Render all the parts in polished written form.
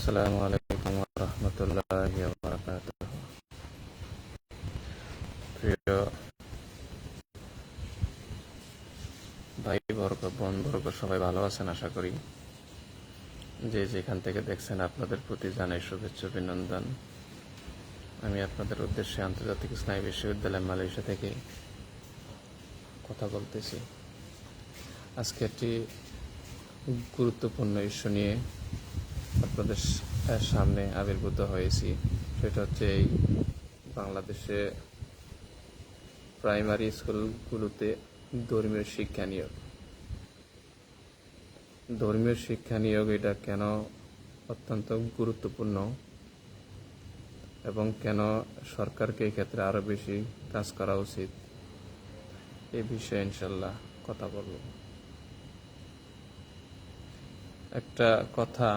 আসসালামু আলাইকুম ওয়া রাহমাতুল্লাহি ওয়া বারাকাতুহু। প্রিয় ভাই বর্গ, বোন বর্গ, সবাই ভালো আছেন আশা করি। যে যেখান থেকে দেখছেন আপনাদের প্রতি জানাই শুভেচ্ছা অভিনন্দন। আমি আপনাদের উদ্দেশ্যে আন্তর্জাতিক ইসলামী বিশ্ববিদ্যালয় মালয়েশিয়া থেকে কথা বলতেছি। আজকে একটি গুরুত্বপূর্ণ ইস্যু নিয়ে আপনাদের সামনে আবির্ভূত হয়েছি। সেটা হচ্ছে এই বাংলাদেশে প্রাইমারি স্কুলগুলোতে ধর্মীয় শিক্ষা নিয়োগ। ধর্মীয় শিক্ষা নিয়োগ এটা কেন অত্যন্ত গুরুত্বপূর্ণ এবং কেন সরকারকে এই ক্ষেত্রে আরও বেশি কাজ করা উচিত, এই বিষয়ে ইনশাল্লাহ কথা বলব। একটা কথা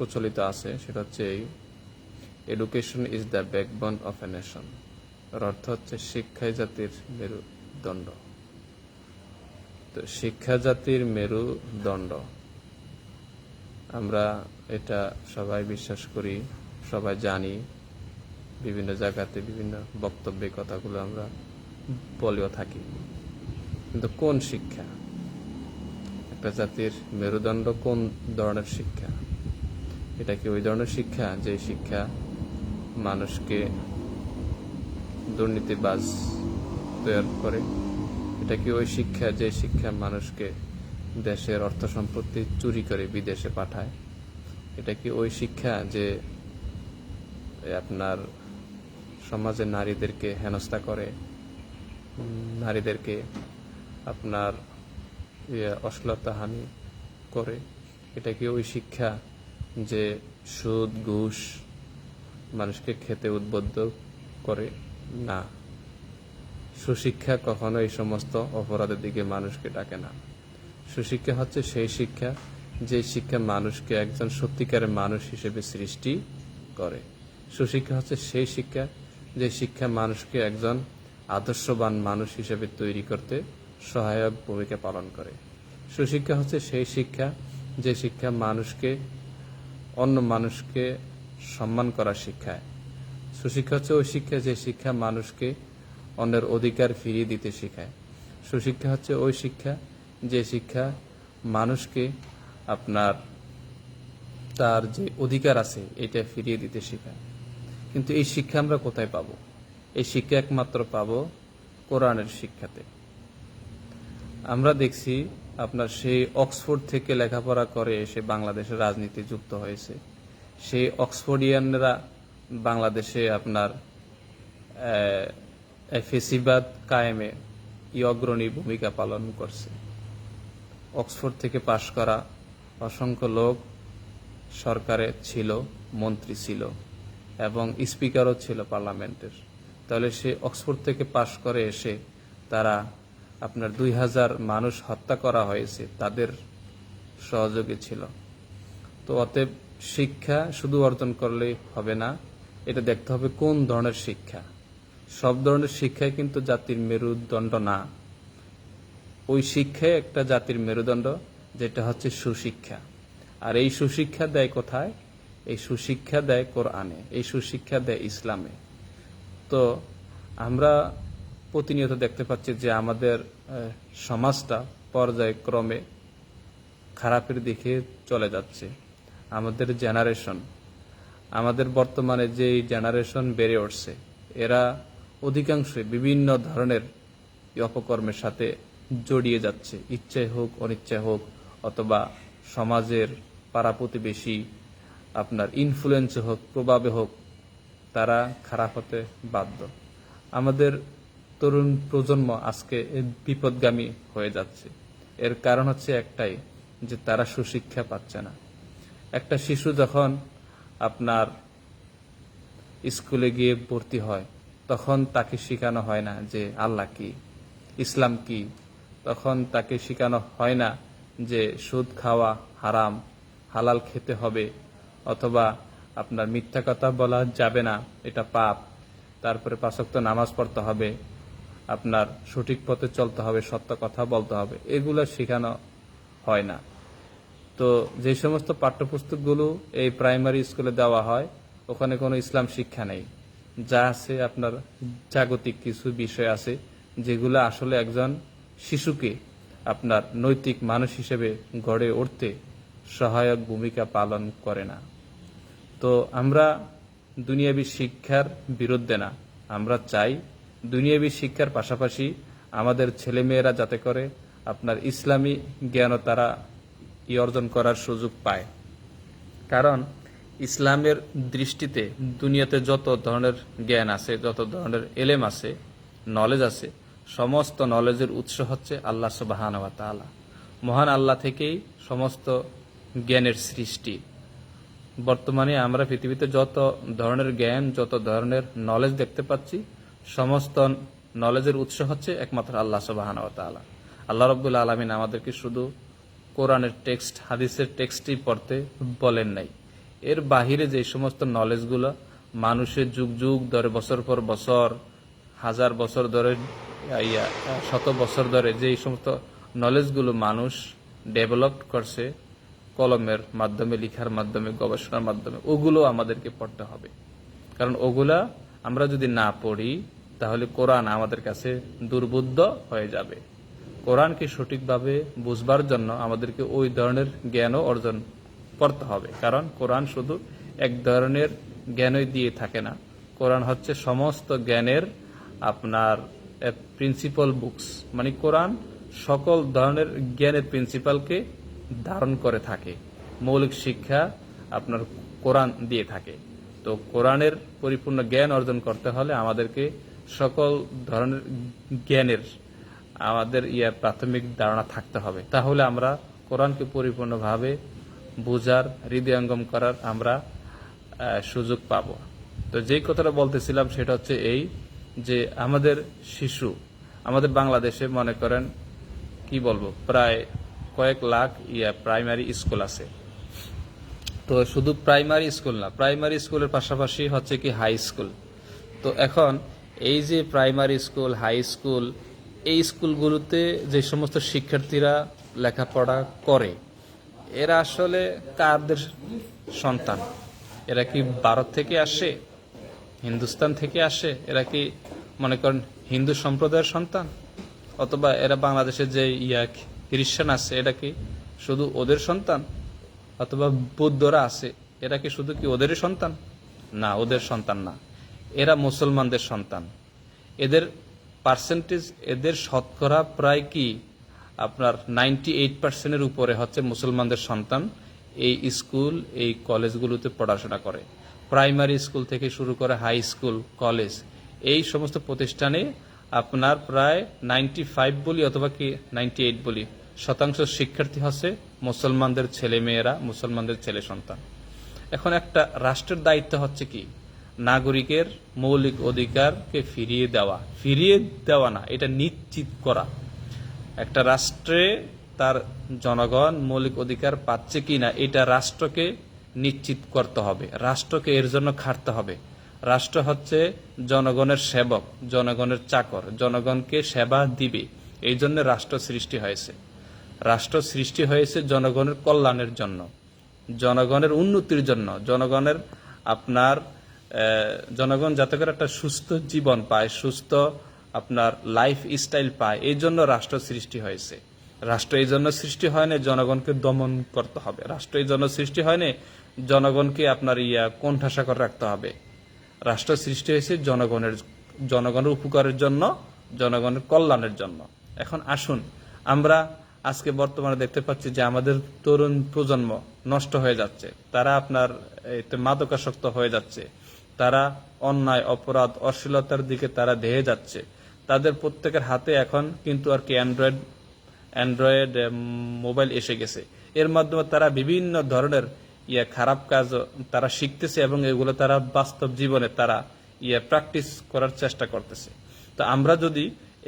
প্রচলিত আছে, সেটা হচ্ছে education is the backbone of a nation. এর অর্থ হচ্ছে শিক্ষাই জাতির মেরুদণ্ড। তো শিক্ষা জাতির মেরুদণ্ড, আমরা এটা সবাই বিশ্বাস করি, সবাই জানি। বিভিন্ন জায়গাতে বিভিন্ন বক্তব্যে কথাগুলো আমরা বলেও থাকি। কিন্তু কোন শিক্ষা একটা জাতির মেরুদণ্ড? কোন ধরনের শিক্ষা? এটা কি ওই ধরনের শিক্ষা যে শিক্ষা মানুষকে দুর্নীতিবাজ তৈরি করে? এটা কি ওই শিক্ষা যে শিক্ষা মানুষকে দেশের অর্থ সম্পত্তি চুরি করে বিদেশে পাঠায়? এটা কি ওই শিক্ষা যে আপনার সমাজে নারীদেরকে হেনস্থা করে, নারীদেরকে আপনার অশ্লীলতাহানি করে? এটা কি ওই শিক্ষা যে সুদ ঘুষ মানুষকে খেতে উদ্বুদ্ধ করে? না, সুশিক্ষা কখনো এই সমস্ত অপরাধের দিকে মানুষকে ডাকে না। সুশিক্ষা হচ্ছে সেই শিক্ষা যে শিক্ষা মানুষকে একজন সত্যিকারের মানুষ হিসেবে সৃষ্টি করে। সুশিক্ষা হচ্ছে সেই শিক্ষা যে শিক্ষা মানুষকে একজন আদর্শবান মানুষ হিসেবে তৈরি করতে সহায়ক ভূমিকা পালন করে। সুশিক্ষা হচ্ছে সেই শিক্ষা যে শিক্ষা মানুষকে অন্য মানুষকে সম্মান করা শিখায়। সুশিক্ষা হচ্ছে ওই শিক্ষা যে শিক্ষা মানুষকে অন্যের অধিকার ফিরিয়ে দিতে শেখায়। সুশিক্ষা হচ্ছে ওই শিক্ষা যে শিক্ষা মানুষকে আপনার তার যে অধিকার আছে এটা ফিরিয়ে দিতে শেখায়। কিন্তু এই শিক্ষা আমরা কোথায় পাবো? এই শিক্ষা একমাত্র পাবো কোরআনের শিক্ষাতে। আমরা দেখছি আপনার সেই অক্সফোর্ড থেকে লেখাপড়া করে এসে বাংলাদেশের রাজনীতি যুক্ত হয়েছে। সেই অক্সফোর্ডিয়ানরা বাংলাদেশে আপনার ফেসিবাদ কায়েমে অগ্রণী ভূমিকা পালন করছে। অক্সফোর্ড থেকে পাশ করা অসংখ্য লোক সরকারে ছিল, মন্ত্রী ছিল এবং স্পিকারও ছিল পার্লামেন্টের। তাহলে সে অক্সফোর্ড থেকে পাশ করে এসে তারা আপনার 2000 মানুষ হত্যা করা হয়েছে, তাদের সহযোগী ছিল। তো অতএব শিক্ষা শুধু অর্জন করলেই হবে না, এটা দেখতে হবে কোন ধরনের শিক্ষা। সব ধরনের শিক্ষাই কিন্তু জাতির মেরুদণ্ড না। ওই শিক্ষাই একটা জাতির মেরুদণ্ড, যেটা হচ্ছে সুশিক্ষা। আর এই সুশিক্ষা দেয় কোথায়? এই সুশিক্ষা দেয় কোরআনে, এই সুশিক্ষা দেয় ইসলামে। তো আমরা প্রতিনিয়ত দেখতে পাচ্ছি যে আমাদের সমাজটা পর্যায়ক্রমে খারাপের দিকে চলে যাচ্ছে। আমাদের জেনারেশন, আমাদের বর্তমানে যে জেনারেশন বেড়ে উঠছে, এরা অধিকাংশই বিভিন্ন ধরনের অপকর্মের সাথে জড়িয়ে যাচ্ছে। ইচ্ছায় হোক অনিচ্ছায় হোক, অথবা সমাজের পাড়া প্রতিবেশী আপনার ইনফ্লুয়েন্সে হোক, প্রভাবে হোক, তারা খারাপ হতে বাধ্য। আমাদের তরুণ প্রজন্ম আজকে বিপদগামী হয়ে যাচ্ছে। এর কারণ হচ্ছে একটাই, যে তারা সুশিক্ষা পাচ্ছে না। একটা শিশু যখন আপনার স্কুলে গিয়ে ভর্তি হয়, তখন তাকে শেখানো হয় না যে আল্লাহ কি, ইসলাম কি। তখন তাকে শেখানো হয় না যে সুদ খাওয়া হারাম, হালাল খেতে হবে, অথবা আপনার মিথ্যা কথা বলা যাবে না, এটা পাপ। তারপরে 5 ওয়াক্ত নামাজ পড়তে হবে, আপনার সঠিক পথে চলতে হবে, সত্য কথা বলতে হবে, এগুলো শেখানো হয় না। তো যে সমস্ত পাঠ্যপুস্তকগুলো এই প্রাইমারি স্কুলে দেওয়া হয় ওখানে কোনো ইসলাম শিক্ষা নেই। যা আছে আপনার জাগতিক কিছু বিষয় আছে যেগুলো আসলে একজন শিশুকে আপনার নৈতিক মানুষ হিসেবে গড়ে উঠতে সহায়ক ভূমিকা পালন করে না। তো আমরা দুনিয়াবী শিক্ষার বিরুদ্ধে না, আমরা চাই দুনিয়াবী শিক্ষার পাশাপাশি আমাদের ছেলেমেয়েরা যাতে করে আপনার ইসলামী জ্ঞানও তারা অর্জন করার সুযোগ পায়। কারণ ইসলামের দৃষ্টিতে দুনিয়াতে যত ধরনের জ্ঞান আছে, যত ধরনের এলেম আছে, নলেজ আছে, সমস্ত নলেজের উৎস হচ্ছে আল্লাহ সুবহানাহু ওয়া তাআলা। মহান আল্লাহ থেকেই সমস্ত জ্ঞানের সৃষ্টি। বর্তমানে আমরা পৃথিবীতে যত ধরনের জ্ঞান, যত ধরনের নলেজ দেখতে পাচ্ছি, সমস্ত নলেজের উৎস হচ্ছে একমাত্র আল্লাহ সুবহানাহু ওয়া তাআলা। আল্লাহ রাব্বুল আলামিন আমাদেরকে শুধু কোরআনের টেক্সট, হাদিসের টেক্সটই পড়তে বলেন নাই। এর বাহিরে যে সমস্ত নলেজগুলো মানুষের যুগ যুগ ধরে, বছর পর বছর, হাজার বছর ধরে, শত বছর ধরে যে সমস্ত নলেজগুলো মানুষ ডেভেলপ করছে কলমের মাধ্যমে, লিখার মাধ্যমে, গবেষণার মাধ্যমে, ওগুলো আমাদেরকে পড়তে হবে। কারণ ওগুলা আমরা যদি না পড়ি তাহলে কোরআন আমাদের কাছে দুর্বোধ্য হয়ে যাবে। কোরআনকে সঠিকভাবে বুঝবার জন্য আমাদেরকে ওই ধরনের জ্ঞানও অর্জন করতে হবে। কারণ কোরআন শুধু এক ধরনের জ্ঞানই দিয়ে থাকে না, কোরআন হচ্ছে সমস্ত জ্ঞানের আপনার প্রিন্সিপাল বুকস। মানে কোরআন সকল ধরনের জ্ঞানের প্রিন্সিপালকে ধারণ করে থাকে, মৌলিক শিক্ষা আপনার কোরআন দিয়ে থাকে। তো কোরআনের পরিপূর্ণ জ্ঞান অর্জন করতে হলে আমাদেরকে সকল ধরনের জ্ঞানের আমাদের প্রাথমিক ধারণা থাকতে হবে। তাহলে আমরা কোরআনকে পরিপূর্ণভাবে বোঝার, হৃদয়ঙ্গম করার আমরা সুযোগ পাব। তো যেই কথাটা বলতেছিলাম সেটা হচ্ছে এই যে আমাদের শিশু, আমাদের বাংলাদেশে মনে করেন কি বলবো, প্রায় কয়েক লাখ প্রাইমারি স্কুল আছে। তো শুধু প্রাইমারি স্কুল না, প্রাইমারি স্কুলের পাশাপাশি হচ্ছে কি হাই স্কুল। তো এখন এই যে প্রাইমারি স্কুল, হাই স্কুল, এই স্কুলগুলোতে যে সমস্ত শিক্ষার্থীরা লেখাপড়া করে এরা আসলে কাদের সন্তান? এরা কি ভারত থেকে আসে, হিন্দুস্তান থেকে আসে? এরা কি মনে করেন হিন্দু সম্প্রদায়ের সন্তান? অথবা এরা বাংলাদেশের যে খ্রিস্টান আছে এটা কি শুধু ওদের সন্তান? অথবা বৌদ্ধরা আছে এরা কি শুধু কি ওদেরই সন্তান? না, ওদের সন্তান না, এরা মুসলমানদের সন্তান। এদের পার্সেন্টেজ, এদের শতকরা প্রায় কি আপনার 98% উপরে হচ্ছে মুসলমানদের সন্তান এই স্কুল, এই কলেজগুলোতে পড়াশোনা করে। প্রাইমারি স্কুল থেকে শুরু করে হাই স্কুল, কলেজ, এই সমস্ত প্রতিষ্ঠানে আপনার প্রায় 95 বলি অথবা কি 98 বলি শতাংশ শিক্ষার্থী হচ্ছে মুসলমানদের ছেলে মেয়েরা, মুসলমানদের ছেলে সন্তান। এখন একটা রাষ্ট্রের দায়িত্ব হচ্ছে কি নাগরিকের মৌলিক অধিকারকে ফিরিয়ে দেওয়া না, এটা নিশ্চিত করা। একটা রাষ্ট্রে তার জনগণ মৌলিক অধিকার পাচ্ছে কিনা এটা রাষ্ট্রকে নিশ্চিত করতে হবে, রাষ্ট্রকে এর জন্য খাটতে হবে। রাষ্ট্র হচ্ছে জনগণের সেবক, জনগণের চাকর, জনগণকে সেবা দিবে। এই জন্য রাষ্ট্র সৃষ্টি হয়েছে। রাষ্ট্র সৃষ্টি হয়েছে জনগণের কল্যাণের জন্য, জনগণের উন্নতির জন্য, জনগণের আপনার জনগণ যাতে করে একটা সুস্থ জীবন পায়, সুস্থ আপনার লাইফ স্টাইল পায়, এই জন্য রাষ্ট্র সৃষ্টি হয়েছে। রাষ্ট্র এই জন্য সৃষ্টি হয় না জনগণকে দমন করতে হবে, রাষ্ট্র এই জন্য সৃষ্টি হয় না জনগণকে আপনার কোণঠাসা করে রাখতে হবে। রাষ্ট্র সৃষ্টি হয়েছে জনগণের উপকারের জন্য, জনগণের কল্যাণের জন্য। এখন আসুন, আমরা আজকে বর্তমানে দেখতে পাচ্ছি যে আমাদের তরুণ প্রজন্ম নষ্ট হয়ে যাচ্ছে, তারা আপনার মাদকাসক্ত হয়ে যাচ্ছে, তারা অন্যায়, অপরাধ, অশ্লীলতার দিকে তারা ধেয়ে যাচ্ছে। তাদের প্রত্যেকের হাতে এখন কিন্তু আর কি অ্যান্ড্রয়েড মোবাইল এসে গেছে। এর মাধ্যমে তারা বিভিন্ন ধরনের খারাপ কাজ তারা শিখতেছে এবং এগুলো তারা বাস্তব জীবনে তারা প্র্যাকটিস করার চেষ্টা করতেছে। তো আমরা যদি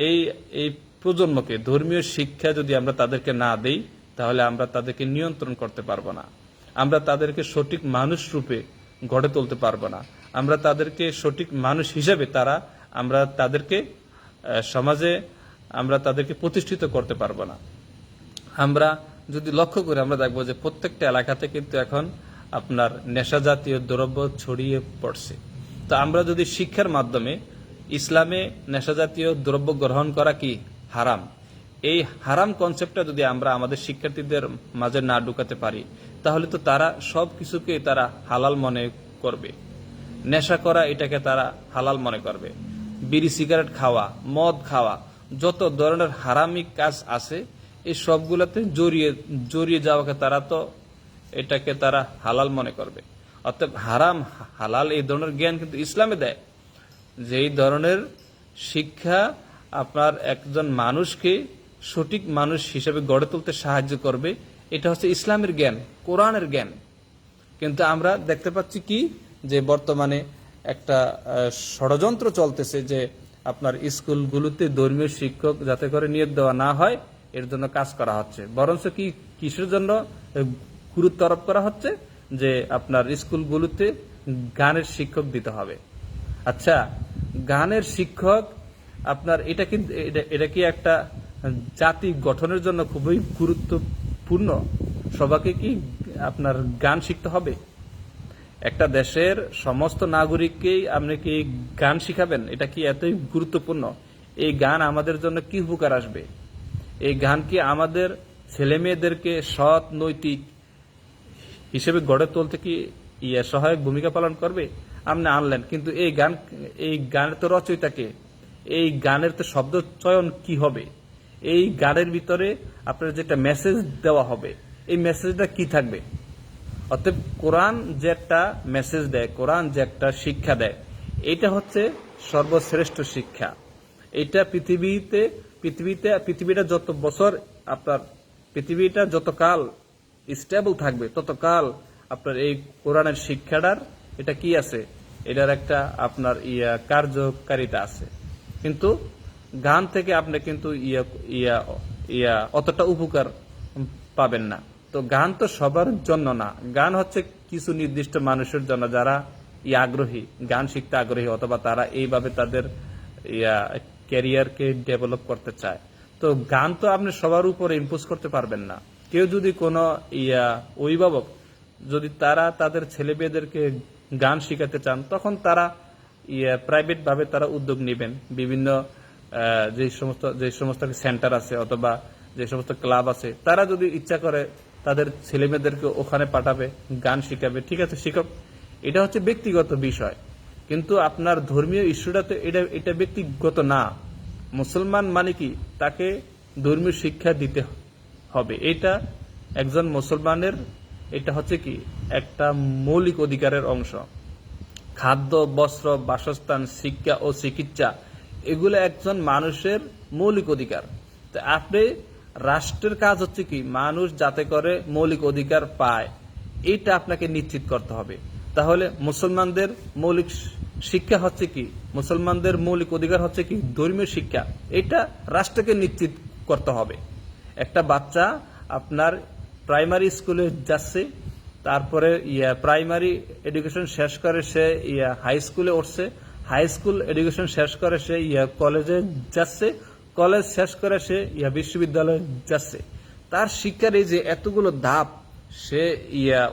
এই প্রজন্মকে ধর্মীয় শিক্ষা যদি আমরা তাদেরকে না দেই তাহলে আমরা তাদেরকে নিয়ন্ত্রণ করতে পারবো না, আমরা তাদেরকে সঠিক মানুষ রূপে গড়ে তুলতে পারবো না, আমরা তাদেরকে সঠিক মানুষ হিসেবে আমরা তাদেরকে সমাজে আমরা তাদেরকে প্রতিষ্ঠিত করতে পারবো না। আমরা যদি লক্ষ্য করি আমরা দেখবো যে প্রত্যেকটা এলাকাতে কিন্তু এখন আপনার নেশা জাতীয় দ্রব্য ছড়িয়ে পড়ছে। তো আমরা যদি শিক্ষার মাধ্যমে ইসলামে নেশা জাতীয় দ্রব্য গ্রহণ করা কি হারাম, এই হারাম কনসেপ্টটা যদি আমরা আমাদের শিক্ষার্থীদের মাঝে না ঢুকাতে পারি, তাহলে তো তারা সব কিছুকে তারা হালাল মনে করবে। নেশা করা এটাকে তারা হালাল মনে করবে, বিড়ি সিগারেট খাওয়া, মদ খাওয়া, যত ধরনের হারামি কাজ আছে এই সবগুলোতে জড়িয়ে যাওয়াকে তারা তো এটাকে তারা হালাল মনে করবে। অর্থাৎ হারাম হালাল এই ধরনের জ্ঞান কিন্তু ইসলামে দেয়। যেই ধরনের শিক্ষা আপনার একজন মানুষকে সঠিক মানুষ হিসেবে গড়ে তুলতে সাহায্য করবে, এটা হচ্ছে ইসলামের জ্ঞান, কোরআনের জ্ঞান। কিন্তু আমরা দেখতে পাচ্ছি কি যে বর্তমানে একটা ষড়যন্ত্র চলতেছে যে আপনার স্কুলগুলোতে ধর্মীয় শিক্ষক যাতে করে নিয়োগ দেওয়া না হয় এর জন্য কাজ করা হচ্ছে। বরঞ্চ কি কিসের জন্য গুরুত্ব আরোপ করা হচ্ছে যে আপনার স্কুলগুলোতে গানের শিক্ষক দিতে হবে। আচ্ছা, গানের শিক্ষক আপনার এটা কি একটা জাতি গঠনের জন্য খুবই গুরুত্বপূর্ণ? সবাইকে কি আপনার গান শিখতে হবে? একটা দেশের সমস্ত নাগরিককেই আপনি কি গান শিখাবেন? এটা কি এতই গুরুত্বপূর্ণ? এই গান আমাদের জন্য কি উপকার আসবে? এই গান কি আমাদের ছেলে মেয়েদেরকে সৎ নৈতিক হিসেবে গড়ে তুলতে কি সহায়ক ভূমিকা পালন করবে? আপনি আনলেন, কিন্তু এই গানের তো রচয়িতাকে, এই গানের তো শব্দ চয়ন কি হবে? এই গানের ভিতরে আপনার যেটা মেসেজ দেওয়া হবে, এই মেসেজটা কি থাকবে? অতএব কোরআন যে একটা মেসেজ দেয়, কোরআন যে একটা শিক্ষা দেয়, এটা হচ্ছে সর্বশ্রেষ্ঠ শিক্ষা। এটা পৃথিবীটা যত বছর আপনার পৃথিবীটা যতকাল স্টেবল থাকবে ততকাল আপনার এই কোরআনের শিক্ষাটার এটা কি আছে, এটার একটা আপনার কার্যকারিতা আছে। কিন্তু গান থেকে আপনি কিন্তু অতটা উপকার পাবেন না। তো গান তো সবার জন্য না, গান হচ্ছে কিছু নির্দিষ্ট মানুষের জন্য যারা আগ্রহী, গান শিখতে আগ্রহী, অথবা তারা এইভাবে তাদের ক্যারিয়ারকে ডেভেলপ করতে চায়। তো গান তো আপনি সবার উপরে ইম্পোজ করতে পারবেন না। কেউ যদি কোনো অভিভাবক যদি তারা তাদের ছেলে মেয়েদেরকে গান শিখাতে চান, তখন তারা প্রাইভেট ভাবে তারা উদ্যোগ নেবেন। বিভিন্ন যে সমস্ত সেন্টার আছে অথবা যে সমস্ত ক্লাব আছে, তারা যদি ইচ্ছা করে তাদের ছেলে মেয়েদেরকে ওখানে পাঠাবে, গান শিখাবে, ঠিক আছে, শিখক। এটা হচ্ছে ব্যক্তিগত বিষয়। কিন্তু আপনার ধর্মীয় ইস্যুটা তো এটা ব্যক্তিগত না। মুসলমান মানে কি, তাকে ধর্মীয় শিক্ষা দিতে হবে। এটা একজন মুসলমানের এটা হচ্ছে কি একটা মৌলিক অধিকারের অংশ। খাদ্য, বস্ত্র, বাসস্থান, শিক্ষা ও চিকিৎসা এগুলো একজন মানুষের মৌলিক অধিকার। তো আপনি রাষ্ট্রের কাজ হচ্ছে কি মানুষ যাতে করে মৌলিক অধিকার পায়, এটা আপনাকে নিশ্চিত করতে হবে। তাহলে মুসলমানদের মৌলিক শিক্ষা হচ্ছে কি, মুসলমানদের মৌলিক অধিকার হচ্ছে কি ধর্মীয় শিক্ষা, এটা রাষ্ট্রকে নিশ্চিত করতে হবে। একটা বাচ্চা আপনার প্রাইমারি স্কুলে যাচ্ছে, তারপরে প্রাইমারি এডুকেশন শেষ করে সে হাই স্কুলে উঠছে, হাই স্কুল এডুকেশন শেষ করে সে কলেজে যাচ্ছে, কলেজ শেষ করে সে বিশ্ববিদ্যালয়ে যাচ্ছে। তার শিক্ষার এই যে এতগুলো ধাপ সে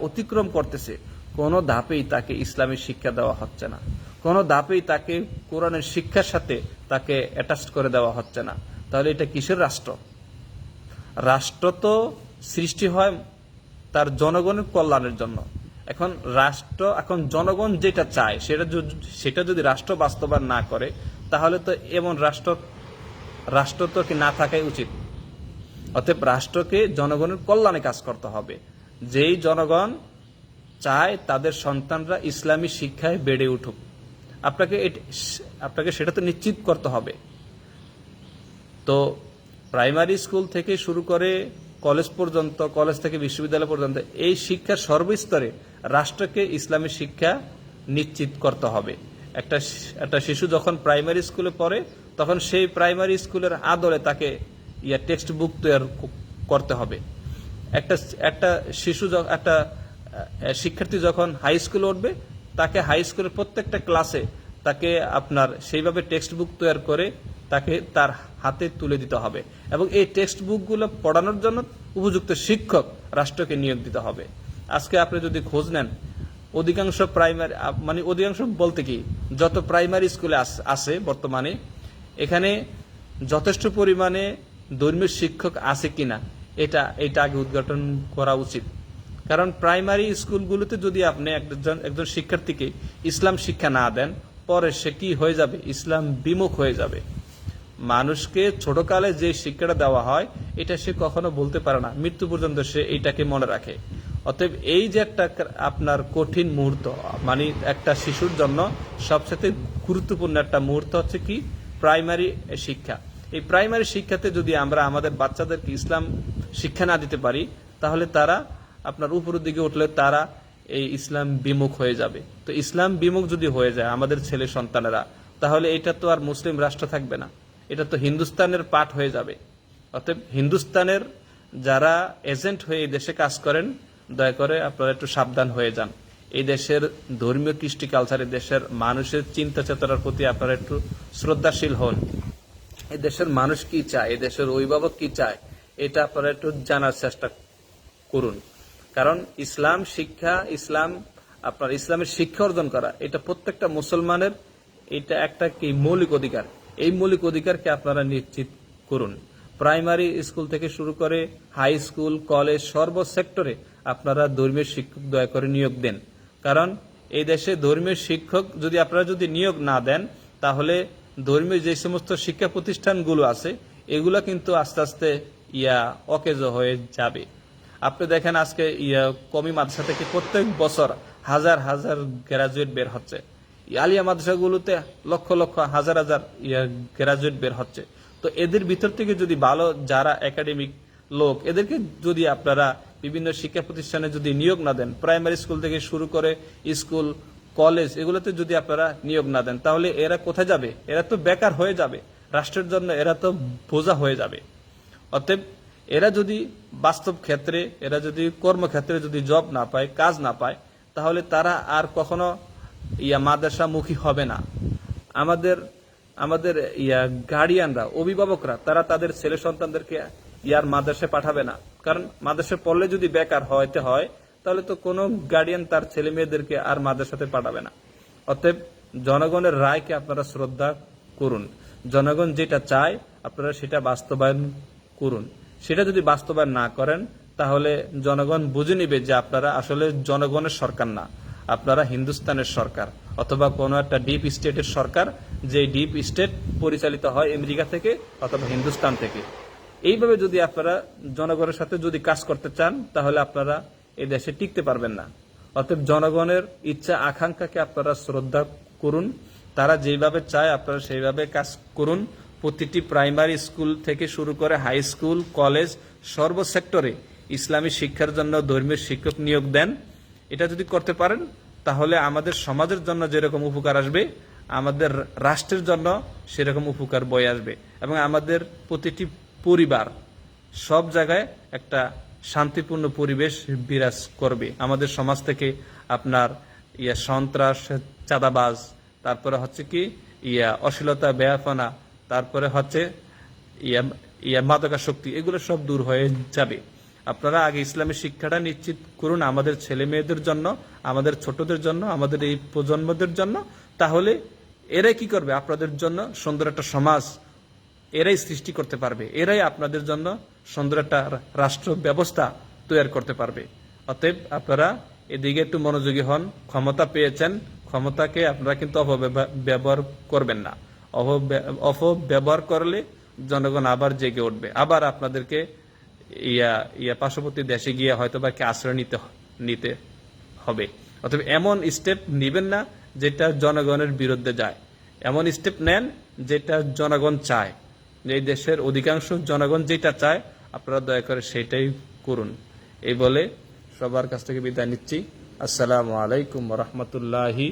অতিক্রম করতেছে, কোনো ধাপেই তাকে ইসলামী শিক্ষা দেওয়া হচ্ছে না, কোনো ধাপেই তাকে কোরআনের শিক্ষার সাথে তাকে অ্যাটাচ করে দেওয়া হচ্ছে না। তাহলে এটা কিসের রাষ্ট্র? রাষ্ট্র তো সৃষ্টি হয় তার জনগণের কল্যাণের জন্য। এখন জনগণ যেটা চায় সেটা যদি রাষ্ট্র বাস্তবায়ন না করে, তাহলে তো এমন রাষ্ট্র তো কি না থাকাই উচিত। অতএব রাষ্ট্রকে জনগণের কল্যাণে কাজ করতে হবে। যেই জনগণ চায় তাদের সন্তানরা ইসলামী শিক্ষায় বেড়ে উঠুক, আপনাকে সেটা তো নিশ্চিত করতে হবে। তো প্রাইমারি স্কুল থেকে শুরু করে কলেজ পর্যন্ত, কলেজ থেকে বিশ্ববিদ্যালয় পর্যন্ত এই শিক্ষার সর্বস্তরে রাষ্ট্রকে ইসলামী শিক্ষা নিশ্চিত করতে হবে। একটা শিশু যখন প্রাইমারি স্কুলে পড়ে, তখন সেই প্রাইমারি স্কুলের আদলে তাকে টেক্সট বুক তৈরি করতে হবে। একটা শিক্ষার্থী যখন হাই স্কুলে উঠবে, তাকে হাই স্কুলের প্রত্যেকটা ক্লাসে তাকে আপনার সেইভাবে টেক্সট বুক তৈরি করে তাকে তার হাতে তুলে দিতে হবে। এবং এই টেক্সট বুকগুলো পড়ানোর জন্য উপযুক্ত শিক্ষক রাষ্ট্রকে নিয়োগ দিতে হবে। আজকে আপনি যদি খোঁজ নেন, অধিকাংশ প্রাইমারি, মানে অধিকাংশ বলতে কি, যত প্রাইমারি স্কুলে আছে বর্তমানে, এখানে যথেষ্ট পরিমাণে ধর্মীয় শিক্ষক আছে কিনা এটা আগে উদ্ঘাটন করা উচিত। কারণ প্রাইমারি স্কুলগুলোতে যদি আপনি একজন শিক্ষার্থীকে ইসলাম শিক্ষা না দেন, পরে সে কি হয়ে যাবে? ইসলাম বিমুখ হয়ে যাবে। মানুষকে ছোটকালে যে শিক্ষাটা দেওয়া হয় এটা সে কখনো বলতে পারে না, মৃত্যু পর্যন্ত সে এইটাকে মনে রাখে। অতএব এই যে একটা আপনার কঠিন মুহূর্ত, মানে একটা শিশুর জন্য সবচেয়ে গুরুত্বপূর্ণ একটা মুহূর্ত হচ্ছে কি? প্রাইমারি শিক্ষা। এই প্রাইমারি শিক্ষাতে যদি আমরা আমাদের বাচ্চাদেরকে ইসলাম শিক্ষা না দিতে পারি, তাহলে তারা আপনার উপরের দিকে উঠলে তারা এই ইসলাম বিমুখ হয়ে যাবে। তো ইসলাম বিমুখ যদি হয়ে যায় আমাদের ছেলে সন্তানেরা, তাহলে এটা তো আর মুসলিম রাষ্ট্র থাকবে না, এটা তো হিন্দুস্তানের পার্ট হয়ে যাবে। অতএব হিন্দুস্তানের যারা এজেন্ট হয়ে এই দেশে কাজ করেন, দয়া করে আপনারা একটু সাবধান হয়ে যান। এই দেশের ধর্মীয় কৃষ্টি কালচার, এই দেশের মানুষের চিন্তা চেতনার প্রতি আপনারা একটু শ্রদ্ধাশীল হন। এই দেশের মানুষ কি চায়, এই দেশের অভিভাবক কি চায়, এটা আপনারা একটু জানার চেষ্টা করুন। কারণ ইসলাম শিক্ষা, ইসলামের শিক্ষা অর্জন করা, এটা প্রত্যেকটা মুসলমানের এটা একটা কি মৌলিক অধিকার। এই মৌলিক অধিকারকে আপনারা নিশ্চিত করুন। প্রাইমারি স্কুল থেকে শুরু করে হাই স্কুল, কলেজ, সর্ব সেক্টরে আপনারা ধর্মীয় শিক্ষক দয়া করে নিয়োগ দেন। কারণ এই দেশে ধর্মীয় শিক্ষক আপনারা যদি নিয়োগ না দেন, তাহলে ধর্মীয় যে সমস্ত শিক্ষা প্রতিষ্ঠানগুলো আছে এগুলা কিন্তু আস্তে আস্তে অকেজো হয়ে যাবে। আপনি দেখেন আজকে কমি মাদ্রাসা থেকে প্রত্যেক বছর হাজার হাজার গ্রাজুয়েট বের হচ্ছে। আলিয়া মাদ্রাসাগুলোতে লক্ষ লক্ষ হাজার হাজার গ্রাজুয়েট বের হচ্ছে। তো এদের ভিতর থেকে যদি ভালো যারা একাডেমিক লোক, এদেরকে যদি আপনারা বিভিন্ন শিক্ষা প্রতিষ্ঠানে যদি নিয়োগ না দেন, প্রাইমারি স্কুল থেকে শুরু করে স্কুল, কলেজ, এগুলোতে যদি আপনারা নিয়োগ না দেন, তাহলে এরা কোথায় যাবে? এরা তো বেকার হয়ে যাবে, রাষ্ট্রের জন্য এরা তো বোঝা হয়ে যাবে। অতএব এরা যদি বাস্তব ক্ষেত্রে, এরা যদি কর্মক্ষেত্রে যদি জব না পায়, কাজ না পায়, তাহলে তারা আর কখনো মাদ্রাসামুখী হবে না। আমাদের গার্ডিয়ানরা, অভিভাবকরা, তারা তাদের ছেলে সন্তানদেরকে মাদ্রাসায় পাঠাবে না। কারণ মাদ্রাসায় পড়লে যদি বেকার হইতে হয়, তাহলে তো কোনো গার্ডিয়ান তার ছেলে মেয়েদেরকে আর মাদ্রাসাতে পাঠাবে না। অতএব জনগণের রায়কে আপনারা শ্রদ্ধা করুন। জনগণ যেটা চায় আপনারা সেটা বাস্তবায়ন করুন। সেটা যদি বাস্তবায়ন না করেন, তাহলে জনগণ বুঝে নিবে যে আপনারা আসলে জনগণের সরকার না, আপনারা হিন্দুস্তানের সরকার অথবা কোনো একটা ডিপ স্টেটের সরকার, যে ডিপ স্টেট পরিচালিত হয় আমেরিকা থেকে অথবা হিন্দুস্তান থেকে। এইভাবে যদি আপনারা জনগণের সাথে যদি কাজ করতে চান, তাহলে আপনারা এই দেশে টিকতে পারবেন না। অতএব জনগণের ইচ্ছা আকাঙ্ক্ষাকে আপনারা শ্রদ্ধা করুন। তারা যেভাবে চায় আপনারা সেইভাবে কাজ করুন। প্রতিটি প্রাইমারি স্কুল থেকে শুরু করে হাই স্কুল, কলেজ, সর্ব সেক্টরে ইসলামী শিক্ষার জন্য ধর্মীয় শিক্ষক নিয়োগ দেন। এটা যদি করতে পারেন, তাহলে আমাদের সমাজের জন্য যেরকম উপকার আসবে, আমাদের রাষ্ট্রের জন্য সেরকম উপকার বয়ে আসবে, এবং আমাদের প্রতিটি পরিবার, সব জায়গায় একটা শান্তিপূর্ণ পরিবেশ বিরাজ করবে। আমাদের সমাজ থেকে আপনার সন্ত্রাস, চাঁদাবাজ, তারপরে হচ্ছে কি অশ্লীলতা, বেয়াফানা, তারপরে হচ্ছে মাদকাসক্তি, এগুলো সব দূর হয়ে যাবে। আপনারা আগে ইসলামের শিক্ষাটা নিশ্চিত করুন আমাদের ছেলে মেয়েদের জন্য, আমাদের ছোটদের জন্য, আমাদের এই প্রজন্মদের জন্য। তাহলে এরাই কি করবে? আপনাদের জন্য সুন্দর একটা সমাজ এরাই সৃষ্টি করতে পারবে, এরাই আপনাদের জন্য সুন্দর একটা রাষ্ট্র ব্যবস্থা তৈরি করতে পারবে। অতএব আপনারা এদিকে একটু মনোযোগী হন। ক্ষমতা পেয়েছেন, ক্ষমতাকে আপনারা কিন্তু অপব্যবহার করবেন না। অপব্যবহার করলে জনগণ আবার জেগে উঠবে, আবার আপনাদেরকে পার্শ্ববর্তী দেশে গিয়ে হয়তো বা আশ্রয় নিতে হবে। অতএব এমন স্টেপ নেবেন না যেটা জনগণের বিরুদ্ধে যায়। এমন স্টেপ নেন যেটা জনগণ চায়। এই দেশের অধিকাংশ জনগণ যেটা চায় আপনারা দয়া করে সেটাই করুন। এই বলে সবার কাছ থেকে বিদায় নিচ্ছি। আসসালামু আলাইকুম ওয়া রাহমাতুল্লাহি